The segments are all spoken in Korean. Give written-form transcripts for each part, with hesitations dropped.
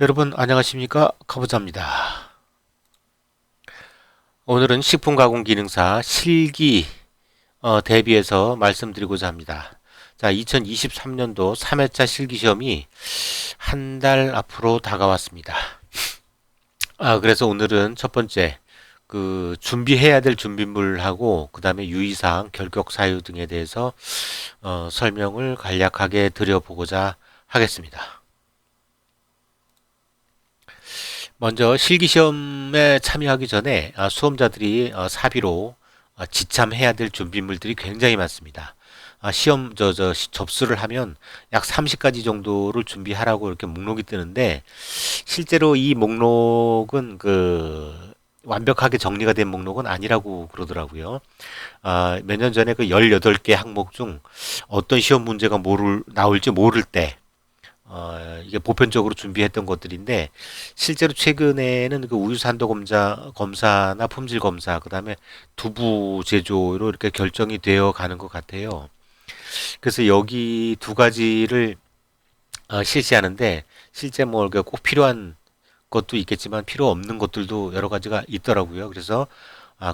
여러분 안녕하십니까? 가부자입니다. 오늘은 식품가공기능사 실기 대비해서 말씀드리고자 합니다. 자, 2023년도 3회차 실기시험이 한 달 앞으로 다가왔습니다. 그래서 오늘은 첫 번째 준비해야 될 준비물하고 그 다음에 유의사항, 결격 사유 등에 대해서 설명을 간략하게 드려보고자 하겠습니다. 먼저 실기시험에 참여하기 전에 수험자들이 사비로 지참해야 될 준비물들이 굉장히 많습니다. 시험 접수를 하면 약 30가지 정도를 준비하라고 이렇게 목록이 뜨는데 실제로 이 목록은 완벽하게 정리가 된 목록은 아니라고 그러더라고요. 몇 년 전에 그 18개 항목 중 어떤 시험 문제가 나올지 모를 때 이게 보편적으로 준비했던 것들인데 실제로 최근에는 그 우유산도 검사나 품질 검사, 그다음에 두부 제조로 이렇게 결정이 되어 가는 것 같아요. 그래서 여기 두 가지를 실시하는데 실제 뭐 이렇게 꼭 필요한 것도 있겠지만 필요 없는 것들도 여러 가지가 있더라고요. 그래서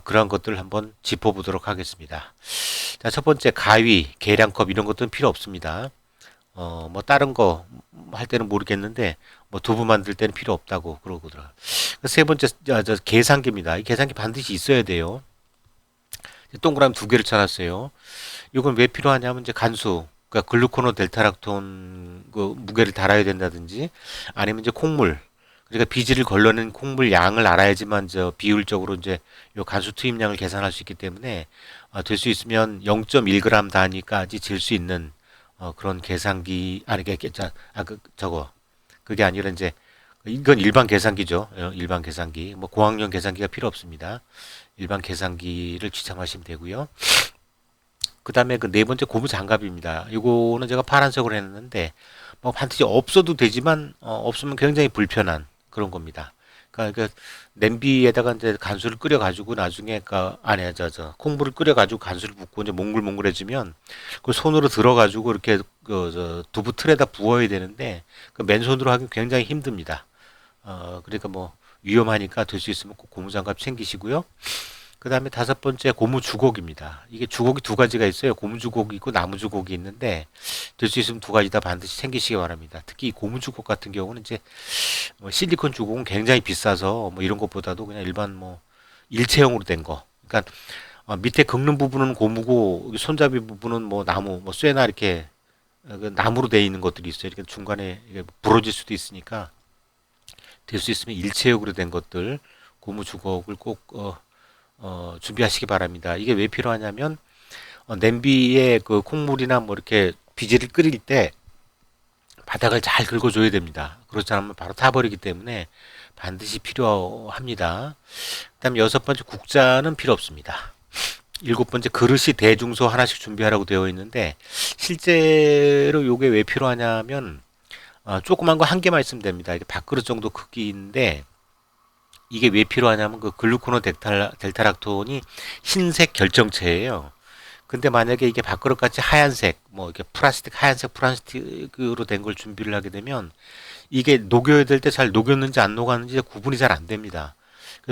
그러한 것들을 한번 짚어보도록 하겠습니다. 자, 첫 번째 가위, 계량컵 이런 것들은 필요 없습니다. 뭐 다른 거 할 때는 모르겠는데 뭐 두부 만들 때는 필요 없다고 그러더라고요. 세 번째 계산기입니다. 이 계산기 반드시 있어야 돼요. 동그라미 두 개를 쳐놨어요. 이건 왜 필요하냐면 이제 간수, 그러니까 글루코노 델타락톤 그 무게를 달아야 된다든지 아니면 이제 콩물, 그러니까 비지를 걸러낸 콩물 양을 알아야지만 저 비율적으로 이제 요 간수 투입량을 계산할 수 있기 때문에 될 수 있으면 0.1g 단위까지 잴 수 있는 그런 계산기 아니 저거 그게 아니라 이제 이건 일반 계산기죠. 일반 계산기. 뭐 고학년 계산기가 필요 없습니다. 일반 계산기를 지참하시면 되고요. 그다음에 그 네 번째 고무 장갑입니다. 이거는 제가 파란색으로 했는데 뭐 반드시 없어도 되지만 없으면 굉장히 불편한 그런 겁니다. 그러니까 냄비에다가 이제 간수를 끓여 가지고 나중에 그 안에 콩물을 끓여 가지고 간수를 붓고 이제 몽글몽글해지면 그 손으로 들어 가지고 이렇게 두부 틀에다 부어야 되는데 그 맨손으로 하기 굉장히 힘듭니다. 그러니까 뭐 위험하니까 될 수 있으면 꼭 고무장갑 챙기시고요. 그 다음에 다섯 번째 고무 주걱입니다. 이게 주걱이 두 가지가 있어요. 고무 주걱이 있고 나무 주걱이 있는데 될 수 있으면 두 가지 다 반드시 챙기시기 바랍니다. 특히 이 고무 주걱 같은 경우는 이제 뭐 실리콘 주걱은 굉장히 비싸서 뭐 이런 것보다도 그냥 일반 뭐 일체형으로 된 거. 그러니까 밑에 긁는 부분은 고무고 손잡이 부분은 뭐 나무, 뭐 쇠나 이렇게 그 나무로 되어 있는 것들이 있어요. 이렇게 중간에 이게 부러질 수도 있으니까 될 수 있으면 일체형으로 된 것들 고무 주걱을 꼭 준비하시기 바랍니다. 이게 왜 필요하냐면 냄비에 그 콩물이나 뭐 이렇게 비지를 끓일 때 바닥을 잘 긁어줘야 됩니다. 그렇지 않으면 바로 타버리기 때문에 반드시 필요합니다. 그다음에 여섯 번째 국자는 필요 없습니다. 일곱 번째 그릇이 대중소 하나씩 준비하라고 되어 있는데 실제로 이게 왜 필요하냐면 조그만 거 한 개만 있으면 됩니다. 이게 밥그릇 정도 크기인데 이게 왜 필요하냐면 그 글루코노 델타락톤이 흰색 결정체예요. 근데 만약에 이게 밥그릇 같이 하얀색, 뭐 이렇게 하얀색 플라스틱으로 된 걸 준비를 하게 되면 이게 녹여야 될 때 잘 녹였는지 안 녹았는지 구분이 잘 안 됩니다.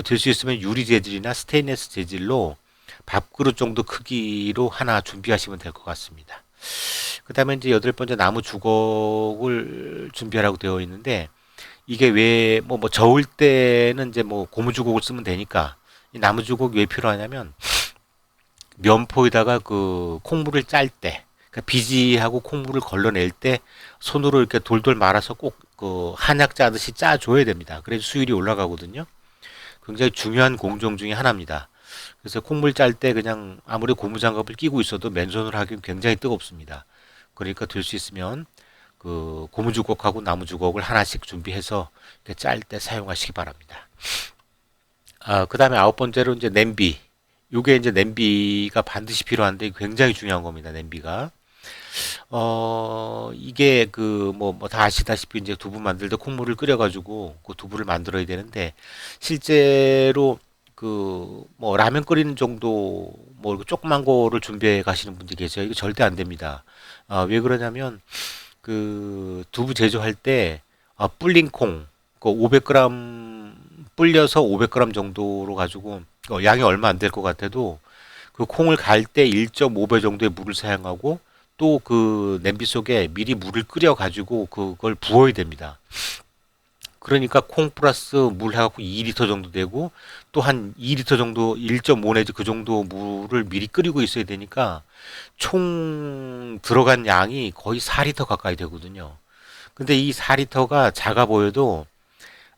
될 수 있으면 유리 재질이나 스테인리스 재질로 밥그릇 정도 크기로 하나 준비하시면 될 것 같습니다. 그 다음에 이제 여덟 번째 나무 주걱을 준비하라고 되어 있는데 이게 왜 뭐 저을 때는 이제 뭐 고무주걱을 쓰면 되니까 이 나무주걱이 왜 필요하냐면 면포에다가 그 콩물을 짤 때, 그러니까 비지하고 콩물을 걸러낼 때 손으로 이렇게 돌돌 말아서 꼭 그 한약 짜듯이 짜줘야 됩니다. 그래서 수율이 올라가거든요. 굉장히 중요한 공정 중에 하나입니다. 그래서 콩물 짤 때 그냥 아무리 고무장갑을 끼고 있어도 맨손으로 하기는 굉장히 뜨겁습니다. 그러니까 될 수 있으면 그 고무주걱하고 나무주걱을 하나씩 준비해서 짤 때 사용하시기 바랍니다. 그 다음에 아홉 번째로 이제 냄비. 요게 이제 냄비가 반드시 필요한데 굉장히 중요한 겁니다. 냄비가. 이게 뭐 다 아시다시피 이제 두부 만들 때 콩물을 끓여가지고 그 두부를 만들어야 되는데 실제로 뭐 라면 끓이는 정도 뭐 이렇게 조그만 거를 준비해 가시는 분들이 계세요. 이거 절대 안 됩니다. 왜 그러냐면 두부 제조할 때 불린 콩 그 500g 불려서 500g 정도로 가지고 양이 얼마 안 될 것 같아도 그 콩을 갈 때 1.5배 정도의 물을 사용하고 또 그 냄비 속에 미리 물을 끓여 가지고 그걸 부어야 됩니다. 그러니까 콩 플러스 물 해갖고 2리터 정도 되고 또 한 2리터 정도 1.5 내지 그 정도 물을 미리 끓이고 있어야 되니까 총 들어간 양이 거의 4리터 가까이 되거든요. 근데 이 4리터가 작아 보여도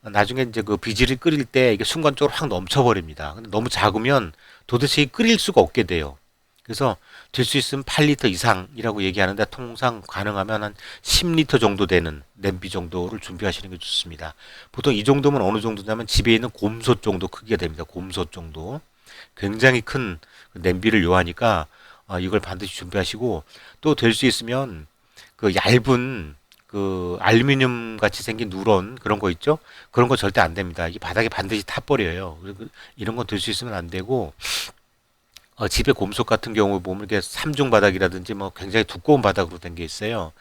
나중에 이제 그 비지를 끓일 때 이게 순간적으로 확 넘쳐버립니다. 근데 너무 작으면 도대체 끓일 수가 없게 돼요. 그래서 될 수 있으면 8리터 이상이라고 얘기하는데 통상 가능하면 한 10리터 정도 되는 냄비 정도를 준비하시는 게 좋습니다. 보통 이 정도면 어느 정도냐면 집에 있는 곰솥 정도 크기가 됩니다. 곰솥 정도. 굉장히 큰 냄비를 요하니까 이걸 반드시 준비하시고 또 될 수 있으면 그 얇은 그 알루미늄 같이 생긴 누런 그런 거 있죠? 그런 거 절대 안 됩니다. 이 바닥에 반드시 타버려요. 이런 건 될 수 있으면 안 되고 집에 곰속 같은 경우 보면 이게 삼중 바닥이라든지 뭐 굉장히 두꺼운 바닥으로 된 게 있어요.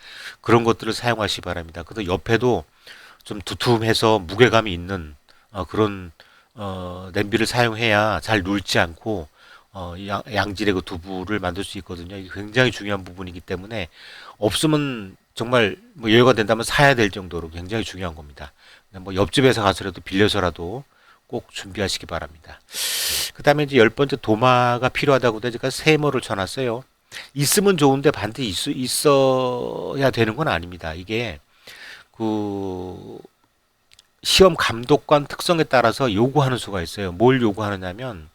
그런 것들을 사용하시 기 바랍니다. 그래서 옆에도 좀 두툼해서 무게감이 있는 그런 냄비를 사용해야 잘 눌지 않고 양질의 그 두부를 만들 수 있거든요. 이게 굉장히 중요한 부분이기 때문에 없으면 정말 뭐 여유가 된다면 사야 될 정도로 굉장히 중요한 겁니다. 뭐 옆집에서 가서라도 빌려서라도 꼭 준비하시기 바랍니다. 그 다음에 이제 열 번째 도마가 필요하다고 제가 세모를 쳐놨어요. 있으면 좋은데 반드시 있어야 되는 건 아닙니다. 이게 그 시험 감독관 특성에 따라서 요구하는 수가 있어요. 뭘 요구하느냐면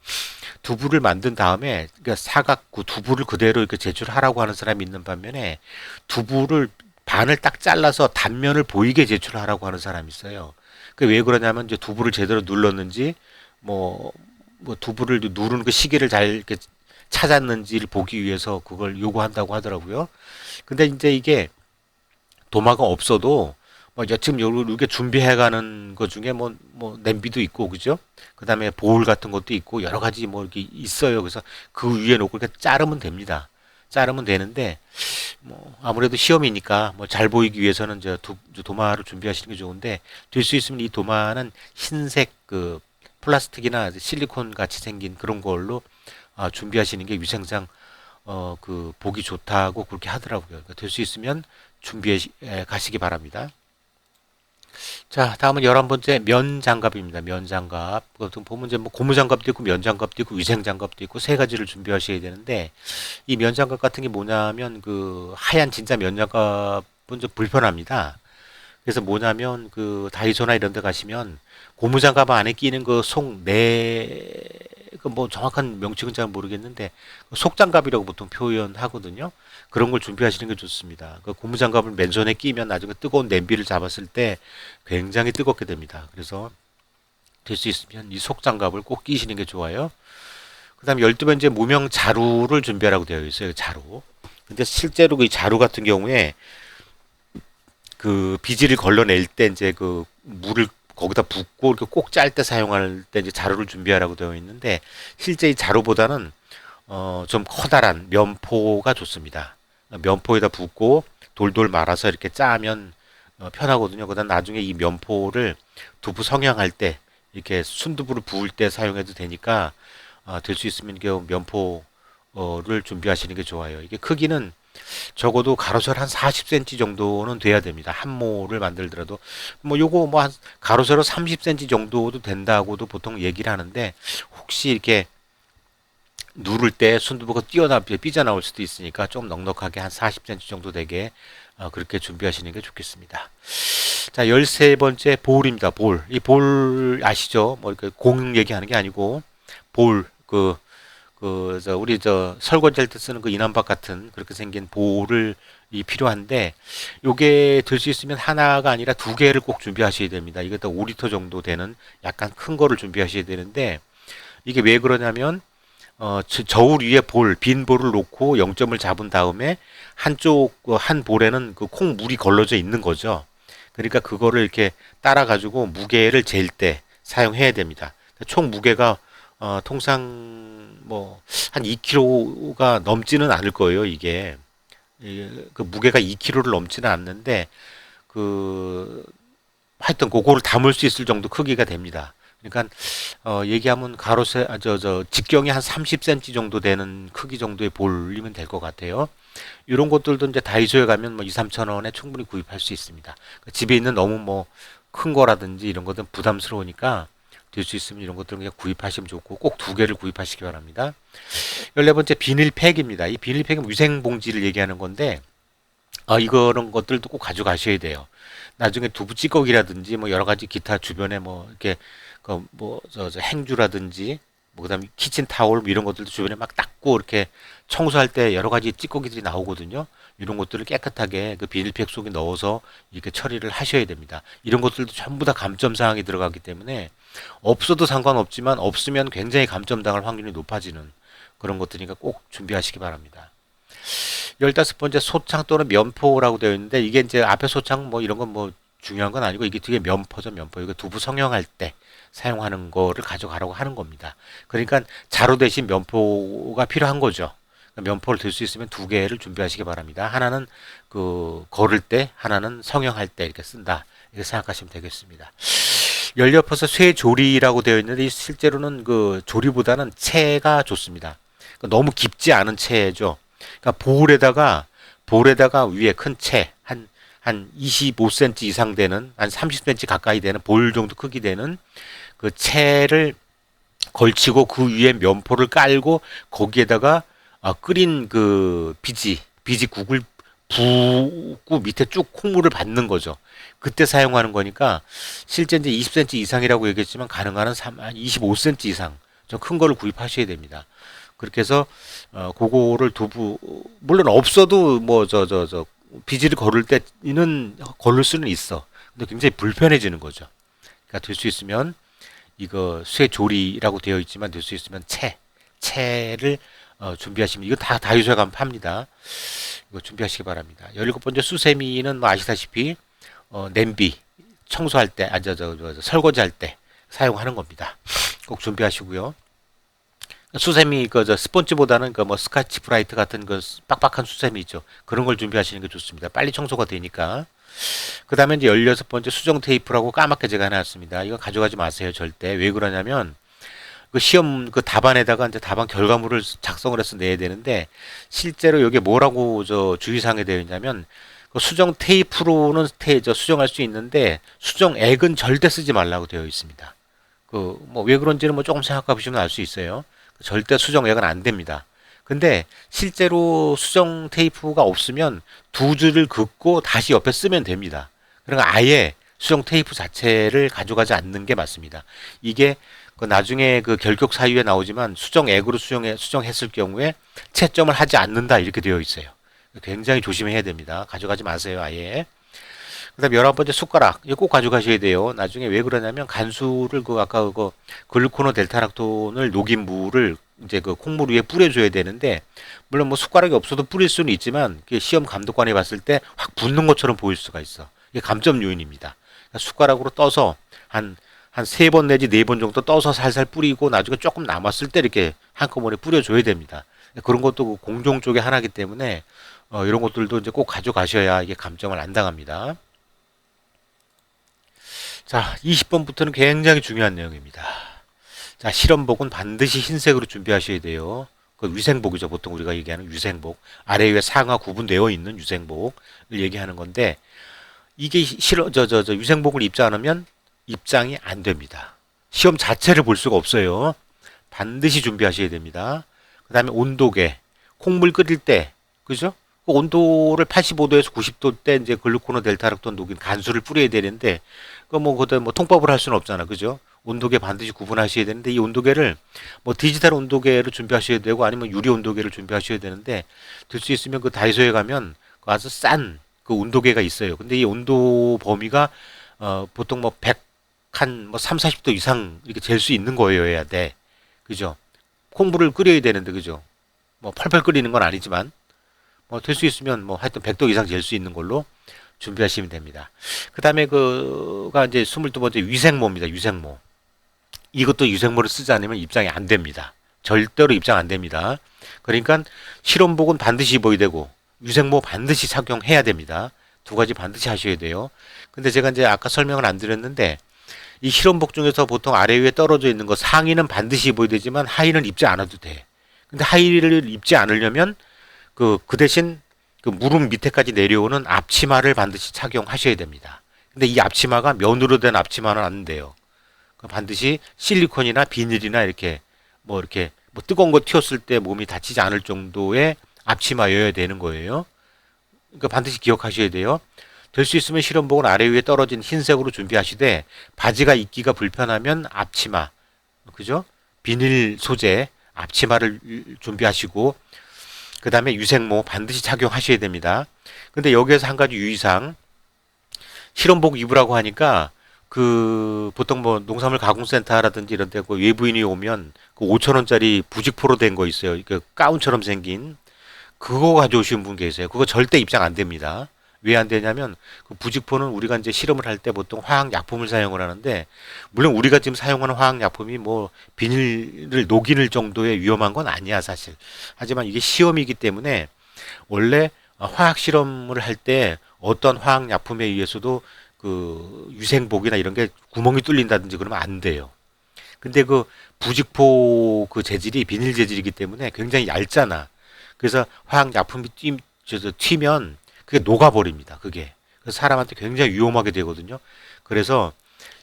두부를 만든 다음에 그러니까 사각 그 두부를 그대로 이렇게 제출하라고 하는 사람이 있는 반면에 두부를 반을 딱 잘라서 단면을 보이게 제출하라고 하는 사람이 있어요. 그 왜 그러냐면 이제 두부를 제대로 눌렀는지 뭐, 뭐 두부를 누르는 그 시계를 잘 이렇게 찾았는지를 보기 위해서 그걸 요구한다고 하더라고요. 근데 이제 이게 도마가 없어도 뭐 지금 이렇게 준비해가는 것 중에 뭐 냄비도 있고 그죠? 그다음에 보울 같은 것도 있고 여러 가지 뭐 이렇게 있어요. 그래서 그 위에 놓고 이렇게 자르면 됩니다. 자르면 되는데 뭐 아무래도 시험이니까 뭐 잘 보이기 위해서는 이제 도마를 준비하시는 게 좋은데 될 수 있으면 이 도마는 흰색 그 플라스틱이나 실리콘 같이 생긴 그런 걸로 준비하시는 게 위생상 그 보기 좋다고 그렇게 하더라고요. 그러니까 될 수 있으면 준비해 가시기 바랍니다. 자, 다음은 11번째 면 장갑입니다. 면 장갑. 보통 보면 이제 뭐 고무 장갑도 있고 면 장갑도 있고 위생 장갑도 있고 세 가지를 준비하셔야 되는데 이 면 장갑 같은 게 뭐냐면 그 하얀 진짜 면 장갑은 좀 불편합니다. 그래서 뭐냐면 그 다이소나 이런 데 가시면 고무장갑 안에 끼는 그 그 뭐 정확한 명칭은 잘 모르겠는데 속장갑이라고 보통 표현하거든요. 그런 걸 준비하시는 게 좋습니다. 그 고무장갑을 맨손에 끼면 나중에 뜨거운 냄비를 잡았을 때 굉장히 뜨겁게 됩니다. 그래서 될 수 있으면 이 속장갑을 꼭 끼시는 게 좋아요. 그다음에 12번째 무명 자루를 준비하라고 되어 있어요. 자루. 근데 실제로 그 자루 같은 경우에 그 비지를 걸러낼 때 이제 그 물을 거기다 붓고 이렇게 꼭 짤 때 사용할 때 이제 자루를 준비하라고 되어 있는데 실제 이 자루보다는 좀 커다란 면포가 좋습니다. 면포에다 붓고 돌돌 말아서 이렇게 짜면 편하거든요. 그다음 나중에 이 면포를 두부 성형할 때 이렇게 순두부를 부을 때 사용해도 되니까 될 수 있으면 이게 면포를 준비하시는 게 좋아요. 이게 크기는 적어도 가로세로 한 40cm 정도는 돼야 됩니다. 한 모를 만들더라도 뭐 요거 뭐 한 가로세로 30cm 정도도 된다고도 보통 얘기를 하는데 혹시 이렇게 누를 때 순두부가 삐져나올 수도 있으니까 좀 넉넉하게 한 40cm 정도 되게 그렇게 준비하시는 게 좋겠습니다. 자, 13번째 볼입니다. 볼. 이 볼 아시죠? 뭐 이렇게 공 얘기하는 게 아니고 볼 우리 설거지할 때 쓰는 그 이난박 같은 그렇게 생긴 볼을 필요한데 요게 될 수 있으면 하나가 아니라 두 개를 꼭 준비하셔야 됩니다. 이게 또 5리터 정도 되는 약간 큰 거를 준비하셔야 되는데 이게 왜 그러냐면 저울 위에 빈 볼을 놓고 0점을 잡은 다음에 한쪽 한 볼에는 그 콩 물이 걸러져 있는 거죠. 그러니까 그거를 이렇게 따라 가지고 무게를 잴 때 사용해야 됩니다. 총 무게가 통상 뭐 한 2kg가 넘지는 않을 거예요. 이게 그 무게가 2kg를 넘지는 않는데 그 하여튼 하여튼 그거를 담을 수 있을 정도 크기가 됩니다. 그러니까 얘기하면 가로세 직경이 한 30cm 정도 되는 크기 정도의 볼이면 될 것 같아요. 이런 것들도 이제 다이소에 가면 뭐 2, 3천 원에 충분히 구입할 수 있습니다. 집에 있는 너무 뭐 큰 거라든지 이런 것들은 부담스러우니까 될 수 있으면 이런 것들은 그냥 구입하시면 좋고 꼭 두 개를 구입하시기 바랍니다. 14번째 비닐팩입니다. 이 비닐팩은 위생봉지를 얘기하는 건데 이런 것들도 꼭 가져가셔야 돼요. 나중에 두부 찌꺼기라든지 뭐 여러 가지 기타 주변에 뭐 이렇게 행주라든지 뭐 그다음에 키친타올 뭐 이런 것들도 주변에 막 닦고 이렇게 청소할 때 여러 가지 찌꺼기들이 나오거든요. 이런 것들을 깨끗하게 그 비닐팩 속에 넣어서 이렇게 처리를 하셔야 됩니다. 이런 것들도 전부 다 감점 사항이 들어가기 때문에 없어도 상관없지만 없으면 굉장히 감점 당할 확률이 높아지는 그런 것들이니까 꼭 준비하시기 바랍니다. 15번째 소창 또는 면포라고 되어 있는데 이게 이제 앞에 소창 뭐 이런 건 뭐 중요한 건 아니고 이게 되게 면포죠, 면포. 이거 두부 성형할 때 사용하는 거를 가져가라고 하는 겁니다. 그러니까 자루 대신 면포가 필요한 거죠. 면포를 들 수 있으면 두 개를 준비하시기 바랍니다. 하나는 그 걸을 때, 하나는 성형할 때 이렇게 쓴다. 이렇게 생각하시면 되겠습니다. 열옆에서 쇠조리라고 되어 있는데 실제로는 그 조리보다는 채가 좋습니다. 그러니까 너무 깊지 않은 채죠. 그러니까 볼에다가 위에 큰 채, 한 25cm 이상 되는, 한 30cm 가까이 되는 볼 정도 크기 되는 그 채를 걸치고 그 위에 면포를 깔고 거기에다가 끓인 그 비지국을 붓고 밑에 쭉 콩물을 받는 거죠. 그때 사용하는 거니까 실제 이제 20cm 이상이라고 얘기했지만 가능한 한 25cm 이상 좀 큰 거를 구입하셔야 됩니다. 그렇게 해서 그거를 두부 물론 없어도 뭐 비지를 거를 때는 거를 수는 있어. 근데 굉장히 불편해지는 거죠. 그러니까 될 수 있으면 이거 쇠조리라고 되어 있지만 될 수 있으면 채를 준비하시면 이거 다 다이소에 가면 팝니다. 이거 준비하시기 바랍니다. 17번째 수세미는 뭐 아시다시피 냄비 청소할 때, 설거지할 때 사용하는 겁니다. 꼭 준비하시고요. 수세미 스펀지보다는 뭐 스카치 브라이트 같은 그 빡빡한 수세미 있죠. 그런 걸 준비하시는 게 좋습니다. 빨리 청소가 되니까. 그 다음에 이제 16번째 수정 테이프라고 까맣게 제가 해놨습니다. 이거 가져가지 마세요, 절대. 왜 그러냐면 그 시험 그 답안에다가 이제 답안 결과물을 작성을 해서 내야 되는데 실제로 여기 뭐라고 주의사항에 되어 있냐면 그 수정 테이프로는 수정할 수 있는데 수정액은 절대 쓰지 말라고 되어 있습니다. 그 뭐 왜 그런지는 뭐 조금 생각해 보시면 알 수 있어요. 절대 수정액은 안 됩니다. 근데 실제로 수정 테이프가 없으면 두 줄을 긋고 다시 옆에 쓰면 됩니다. 그러니까 아예 수정 테이프 자체를 가져가지 않는 게 맞습니다. 이게 그 나중에 그 결격 사유에 나오지만 수정액으로 수정했을 경우에 채점을 하지 않는다 이렇게 되어 있어요. 굉장히 조심해야 됩니다. 가져가지 마세요, 아예. 그다음 11번째 숟가락. 이거 꼭 가져가셔야 돼요. 나중에 왜 그러냐면 간수를 아까 글루코노 델타락톤을 녹인 물을 이제 그 콩물 위에 뿌려줘야 되는데 물론 뭐 숟가락이 없어도 뿌릴 수는 있지만 시험 감독관이 봤을 때 확 붓는 것처럼 보일 수가 있어. 이게 감점 요인입니다. 그러니까 숟가락으로 떠서 한 3번 내지 4번 정도 떠서 살살 뿌리고 나중에 조금 남았을 때 이렇게 한꺼번에 뿌려줘야 됩니다. 그런 것도 공정 쪽의 하나이기 때문에 이런 것들도 이제 꼭 가져가셔야 이게 감점을 안 당합니다. 자, 20번부터는 굉장히 중요한 내용입니다. 자, 실험복은 반드시 흰색으로 준비하셔야 돼요. 그 위생복이죠. 보통 우리가 얘기하는 위생복. 아래 위에 상하 구분되어 있는 위생복을 얘기하는 건데, 이게 위생복을 입지 않으면 입장이 안 됩니다. 시험 자체를 볼 수가 없어요. 반드시 준비하셔야 됩니다. 그 다음에 온도계. 콩물 끓일 때, 그죠? 그 온도를 85도에서 90도 때 이제 글루코노 델타락톤 녹인 간수를 뿌려야 되는데, 그때 통밥을 할 수는 없잖아. 그죠? 온도계 반드시 구분하셔야 되는데, 이 온도계를 디지털 온도계를 준비하셔야 되고, 아니면 유리 온도계를 준비하셔야 되는데, 될 수 있으면 그 다이소에 가면 아주 싼 그 온도계가 있어요. 근데 이 온도 범위가, 보통 3, 40도 이상 이렇게 잴 수 있는 거여야 돼. 그죠? 콩물을 끓여야 되는데, 그죠? 펄펄 끓이는 건 아니지만, 될 수 있으면 하여튼 100도 이상 잴 수 있는 걸로 준비하시면 됩니다. 그 다음에 그가 이제 22번째 위생모입니다. 위생모. 이것도 위생모를 쓰지 않으면 입장이 안 됩니다. 절대로 입장 안 됩니다. 그러니까 실험복은 반드시 입어야 되고 위생모 반드시 착용해야 됩니다. 두 가지 반드시 하셔야 돼요. 근데 제가 이제 아까 설명을 안 드렸는데 이 실험복 중에서 보통 아래 위에 떨어져 있는 거 상의는 반드시 입어야 되지만 하의는 입지 않아도 돼. 근데 하의를 입지 않으려면 그 대신 그 무릎 밑에까지 내려오는 앞치마를 반드시 착용하셔야 됩니다. 근데 이 앞치마가 면으로 된 앞치마는 안 돼요. 반드시 실리콘이나 비닐이나 이렇게 뭐 뜨거운 거 튀었을 때 몸이 다치지 않을 정도의 앞치마여야 되는 거예요. 그러니까 반드시 기억하셔야 돼요. 될 수 있으면 실험복은 아래 위에 떨어진 흰색으로 준비하시되 바지가 입기가 불편하면 앞치마, 그죠? 비닐 소재 앞치마를 준비하시고 그 다음에 유생모 반드시 착용하셔야 됩니다. 근데 여기에서 한 가지 유의사항 실험복 입으라고 하니까 그 보통 뭐 농산물 가공센터라든지 이런 데그 외부인이 오면 그 5천 원짜리 부직포로 된 거 있어요. 그 가운처럼 생긴 그거 가져오신 분 계세요. 그거 절대 입장 안 됩니다. 왜 안 되냐면 그 부직포는 우리가 이제 실험을 할 때 보통 화학약품을 사용을 하는데 물론 우리가 지금 사용하는 화학약품이 뭐 비닐을 녹일 정도의 위험한 건 아니야 사실. 하지만 이게 시험이기 때문에 원래 화학 실험을 할 때 어떤 화학약품에 의해서도 그 유생복이나 이런 게 구멍이 뚫린다든지 그러면 안 돼요. 근데 그 부직포 그 재질이 비닐 재질이기 때문에 굉장히 얇잖아. 그래서 화학약품이 튀면 그게 녹아버립니다. 그게. 그래서 사람한테 굉장히 위험하게 되거든요. 그래서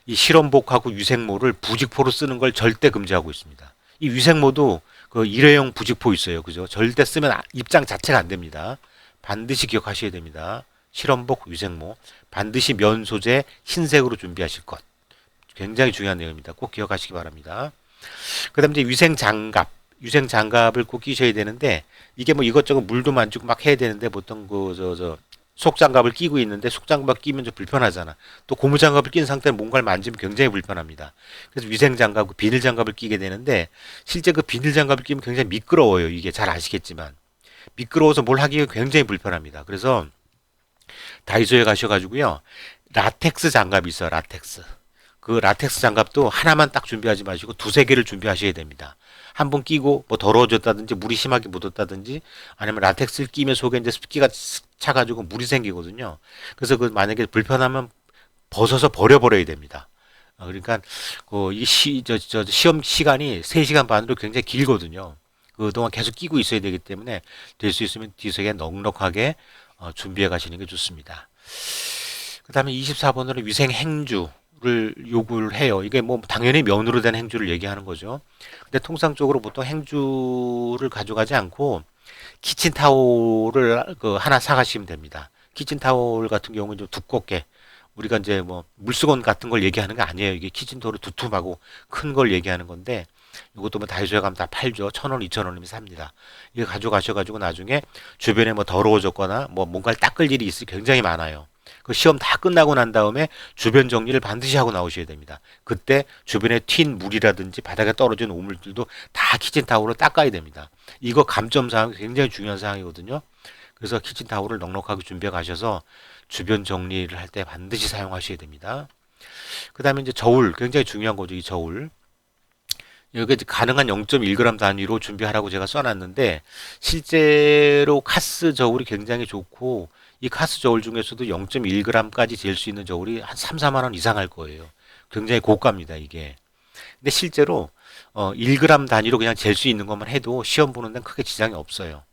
이 실험복하고 유생모를 부직포로 쓰는 걸 절대 금지하고 있습니다. 이 유생모도 그 일회용 부직포 있어요. 그죠? 절대 쓰면 입장 자체가 안 됩니다. 반드시 기억하셔야 됩니다. 실험복, 유생모. 반드시 면 소재 흰색으로 준비하실 것. 굉장히 중요한 내용입니다. 꼭 기억하시기 바랍니다. 그 다음에 이제 유생 장갑을 꼭 끼셔야 되는데 이게 뭐 이것저것 물도 만지고 막 해야 되는데 보통 속장갑을 끼고 있는데 속장갑 끼면 좀 불편하잖아. 또 고무장갑을 낀 상태로 뭔가를 만지면 굉장히 불편합니다. 그래서 위생장갑, 그 비닐장갑을 끼게 되는데 실제 그 비닐장갑을 끼면 굉장히 미끄러워요. 이게 잘 아시겠지만 미끄러워서 뭘 하기가 굉장히 불편합니다. 그래서 다이소에 가셔가지고요 라텍스 장갑이 있어요. 라텍스. 그 라텍스 장갑도 하나만 딱 준비하지 마시고 두세 개를 준비하셔야 됩니다. 한 번 끼고 뭐 더러워졌다든지 물이 심하게 묻었다든지 아니면 라텍스를 끼면 속에 이제 습기가 차가지고 물이 생기거든요. 그래서 그 만약에 불편하면 벗어서 버려버려야 됩니다. 그러니까 그 시험 시간이 3시간 반으로 굉장히 길거든요. 그동안 계속 끼고 있어야 되기 때문에 될 수 있으면 뒤석에 넉넉하게 준비해 가시는 게 좋습니다. 그 다음에 24번으로 위생 행주를 요구를 해요. 이게 뭐 당연히 면으로 된 행주를 얘기하는 거죠. 근데 통상적으로 보통 행주를 가져가지 않고 키친타올을 그 하나 사가시면 됩니다. 키친타올 같은 경우는 좀 두껍게 우리가 이제 뭐 물수건 같은 걸 얘기하는 게 아니에요. 이게 키친타올이 두툼하고 큰 걸 얘기하는 건데 이것도 뭐 다이소에 가면 다 팔죠. 1,000원, 2,000원이면 삽니다. 이거 가져가셔가지고 나중에 주변에 뭐 더러워졌거나 뭐 뭔가를 닦을 일이 있을 굉장히 많아요. 그 시험 다 끝나고 난 다음에 주변 정리를 반드시 하고 나오셔야 됩니다. 그때 주변에 튄 물이라든지 바닥에 떨어진 오물들도 다 키친타올로 닦아야 됩니다. 이거 감점사항이 굉장히 중요한 사항이거든요. 그래서 키친타올을 넉넉하게 준비해 가셔서 주변 정리를 할 때 반드시 사용하셔야 됩니다. 그 다음에 이제 저울, 굉장히 중요한 거죠, 이 저울. 여기 가능한 0.1g 단위로 준비하라고 제가 써놨는데 실제로 카스 저울이 굉장히 좋고 이 카스 저울 중에서도 0.1g까지 잴 수 있는 저울이 한 3, 4만 원 이상 할 거예요. 굉장히 고가입니다, 이게. 근데 실제로 1g 단위로 그냥 잴 수 있는 것만 해도 시험 보는 데는 크게 지장이 없어요.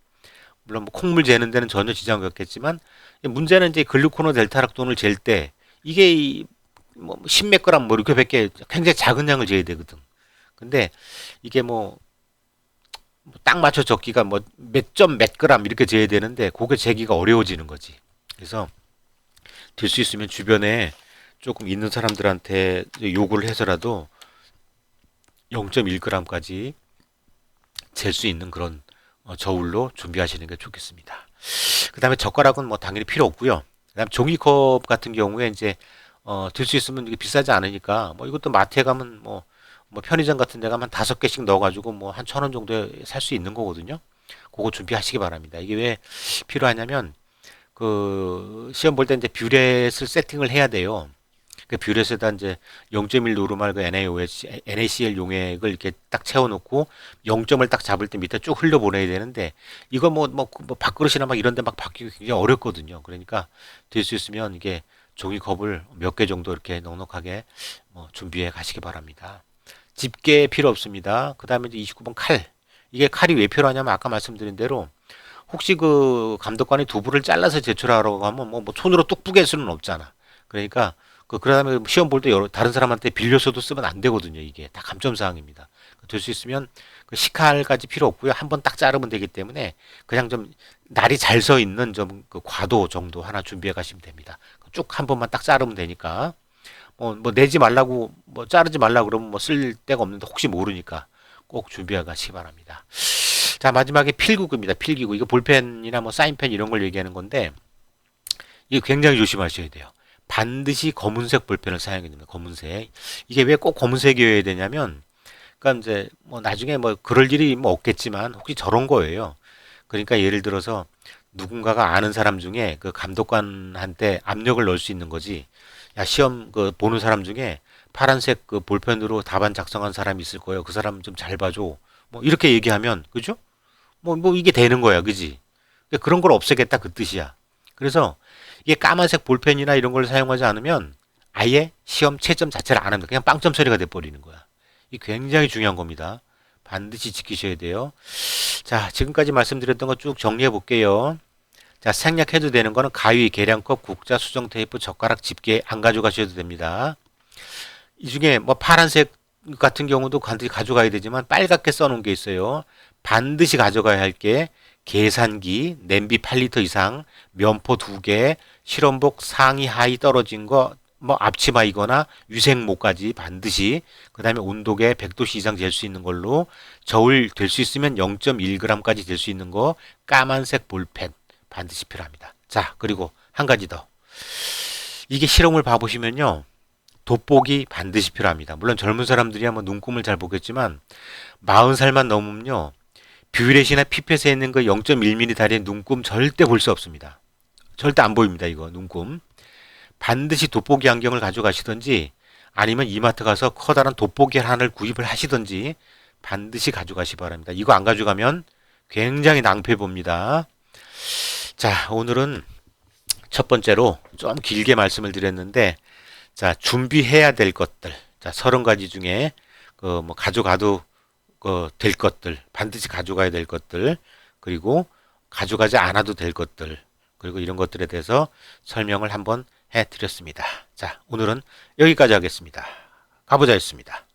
물론 뭐 콩물 재는 데는 전혀 지장이 없겠지만 문제는 이제 글루코노 델타락돈을 잴 때 이게 뭐 10몇 그램 뭐 이렇게 밖에 굉장히 작은 양을 재야 되거든. 근데 이게 뭐 딱 맞춰 적기가 뭐 몇 점 몇 그램 이렇게 재야 되는데 그게 재기가 어려워지는 거지. 그래서 될 수 있으면 주변에 조금 있는 사람들한테 요구를 해서라도 0.1g까지 잴 수 있는 그런 저울로 준비하시는 게 좋겠습니다. 그 다음에 젓가락은 뭐 당연히 필요 없고요. 그 다음에 종이컵 같은 경우에 이제 될 수 있으면 이게 비싸지 않으니까 뭐 이것도 마트에 가면 뭐 편의점 같은 데 가면 5개씩 넣어가지고 뭐 한 1,000원 정도에 살 수 있는 거거든요. 그거 준비하시기 바랍니다. 이게 왜 필요하냐면 그 시험 볼 때 이제 뷰렛을 세팅을 해야 돼요. 그 뷰렛에다 이제 0.1 노르말 그 NaOH, NaCl 용액을 이렇게 딱 채워놓고 0점을 딱 잡을 때 밑에 쭉 흘려보내야 되는데 이거 뭐 밥그릇이나 막 이런 데 막 바뀌기 굉장히 어렵거든요. 그러니까 될 수 있으면 이게 종이컵을 몇 개 정도 이렇게 넉넉하게 뭐 준비해 가시기 바랍니다. 집게 필요 없습니다. 그 다음에 이제 29번 칼. 이게 칼이 왜 필요하냐면 아까 말씀드린 대로 혹시 그 감독관이 두부를 잘라서 제출하라고 하면 뭐 손으로 뚝 부갤 수는 없잖아. 그러니까 그다음에 시험 볼 때 여러 다른 사람한테 빌려서도 쓰면 안 되거든요. 이게 다 감점 사항입니다. 될 수 있으면 그 식칼까지 필요 없고요. 한 번 딱 자르면 되기 때문에 그냥 좀 날이 잘 서 있는 좀 그 과도 정도 하나 준비해 가시면 됩니다. 쭉 한 번만 딱 자르면 되니까 뭐 내지 말라고 뭐 자르지 말라고 그러면 뭐 쓸 데가 없는데 혹시 모르니까 꼭 준비해 가시기 바랍니다. 자, 마지막에 필기구입니다. 필기구. 이거 볼펜이나 뭐 사인펜 이런 걸 얘기하는 건데 이거 굉장히 조심하셔야 돼요. 반드시 검은색 볼펜을 사용해야 됩니다. 검은색. 이게 왜 꼭 검은색이어야 되냐면 그러니까 이제 뭐 나중에 뭐 그럴 일이 뭐 없겠지만 혹시 저런 거예요. 그러니까 예를 들어서 누군가가 아는 사람 중에 그 감독관한테 압력을 넣을 수 있는 거지. 야, 시험 그 보는 사람 중에 파란색 그 볼펜으로 답안 작성한 사람이 있을 거예요. 그 사람 좀 잘 봐줘. 뭐 이렇게 얘기하면 그죠? 뭐 이게 되는 거야, 그지? 그러니까 그런 걸 없애겠다 그 뜻이야. 그래서 이게 까만색 볼펜이나 이런 걸 사용하지 않으면 아예 시험 채점 자체를 안 합니다. 그냥 빵점 처리가 돼버리는 거야. 이 굉장히 중요한 겁니다. 반드시 지키셔야 돼요. 자, 지금까지 말씀드렸던 거 쭉 정리해 볼게요. 자, 생략해도 되는 거는 가위, 계량컵, 국자, 수정 테이프, 젓가락, 집게 안 가져가셔도 됩니다. 이 중에 뭐 파란색 같은 경우도 반드시 가져가야 되지만 빨갛게 써놓은 게 있어요. 반드시 가져가야 할 게 계산기, 냄비 8리터 이상, 면포 2개, 실험복 상의 하의 떨어진 거, 뭐 앞치마이거나 유생모까지 반드시, 그 다음에 온도계 100도씨 이상 될 수 있는 걸로, 저울 될 수 있으면 0.1g까지 될 수 있는 거, 까만색 볼펜 반드시 필요합니다. 자, 그리고 한 가지 더. 이게 실험을 봐보시면요. 돋보기 반드시 필요합니다. 물론 젊은 사람들이야 뭐 눈금을 잘 보겠지만 40살만 넘으면요. 뷰렛이나 피펫에 있는 그 0.1mm 다리의 눈금 절대 볼 수 없습니다. 절대 안 보입니다. 이거 눈금. 반드시 돋보기 안경을 가져가시든지 아니면 이마트 가서 커다란 돋보기 하나를 구입을 하시든지 반드시 가져가시 기 바랍니다. 이거 안 가져가면 굉장히 낭패 봅니다. 자, 오늘은 첫 번째로 좀 길게 말씀을 드렸는데 자, 준비해야 될 것들. 자, 30가지 중에 그 뭐 가져가도 될 것들, 반드시 가져가야 될 것들, 그리고 가져가지 않아도 될 것들, 그리고 이런 것들에 대해서 설명을 한번 해 드렸습니다. 자, 오늘은 여기까지 하겠습니다. 가보자 했습니다.